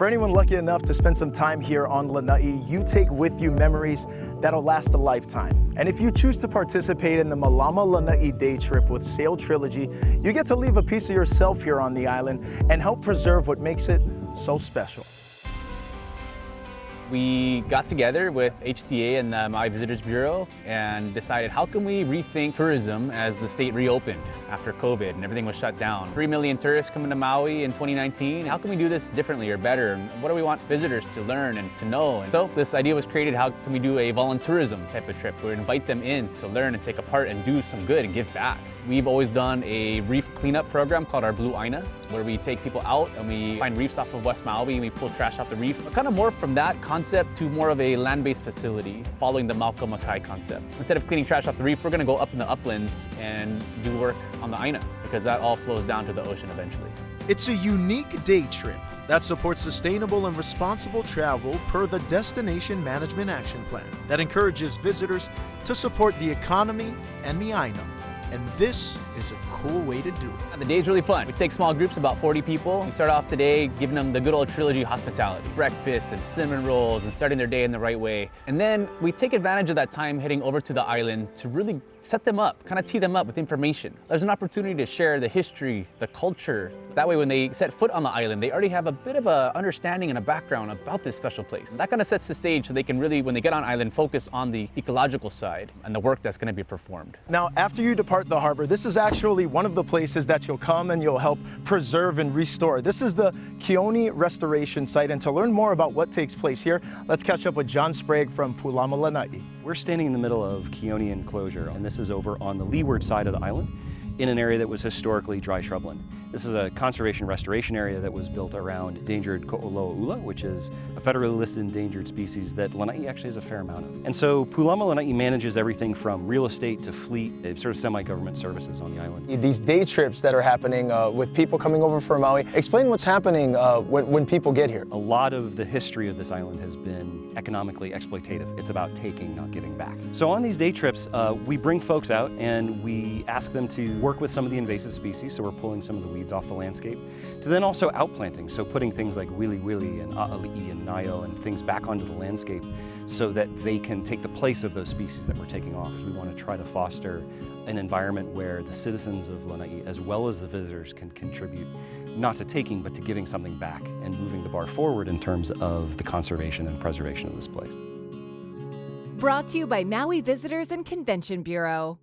For anyone lucky enough to spend some time here on Lānaʻi, you take with you memories that'll last a lifetime. And if you choose to participate in the Mālama Lānaʻi day trip with Sail Trilogy, you get to leave a piece of yourself here on the island and help preserve what makes it so special. We got together with HTA and the Maui Visitors Bureau and decided how can we rethink tourism as the state reopened after COVID and everything was shut down. 3 million tourists coming to Maui in 2019. How can we do this differently or better? And what do we want visitors to learn and to know? And so this idea was created, how can we do a voluntourism type of trip where we invite them in to learn and take a part and do some good and give back. We've always done a reef cleanup program called our Blue ʻāina, where we take people out and we find reefs off of West Maui and we pull trash off the reef. We're kind of more from that concept to more of a land-based facility, following the Malcolm Makai concept. Instead of cleaning trash off the reef, we're going to go up in the uplands and do work on the ʻāina, because that all flows down to the ocean eventually. It's a unique day trip that supports sustainable and responsible travel per the Destination Management Action Plan that encourages visitors to support the economy and the ʻāina. And this is a cool way to do it. The day's really fun. We take small groups, about 40 people. We start off the day giving them the good old trilogy hospitality. Breakfast and cinnamon rolls and starting their day in the right way. And then we take advantage of that time heading over to the island to really set them up, kind of tee them up with information. There's an opportunity to share the history, the culture. That way when they set foot on the island, they already have a bit of a understanding and a background about this special place. That kind of sets the stage so they can really, when they get on island, focus on the ecological side and the work that's going to be performed. Now, after you depart the harbor, this is actually one of the places that you'll come and you'll help preserve and restore. This is the Keone Restoration Site, and to learn more about what takes place here, let's catch up with John Sprague from Pūlama Lānaʻi. We're standing in the middle of Keone Enclosure, and this is over on the leeward side of the island in an area that was historically dry shrubland. This is a conservation restoration area that was built around endangered ko'oloaʻula, which is a federally listed endangered species that Lānaʻi actually has a fair amount of. And so Pūlama Lānaʻi manages everything from real estate to fleet, sort of semi-government services on the island. These day trips that are happening with people coming over from Maui, explain what's happening when people get here. A lot of the history of this island has been economically exploitative. It's about taking, not giving back. So on these day trips, we bring folks out and we ask them to work with some of the invasive species, so we're pulling some of the weeds off the landscape, to then also outplanting, so putting things like wili wili and ʻāʻaliʻi and naio and things back onto the landscape so that they can take the place of those species that we're taking off. Because we want to try to foster an environment where the citizens of Lānaʻi, as well as the visitors, can contribute not to taking but to giving something back and moving the bar forward in terms of the conservation and preservation of this place. Brought to you by Maui Visitors and Convention Bureau.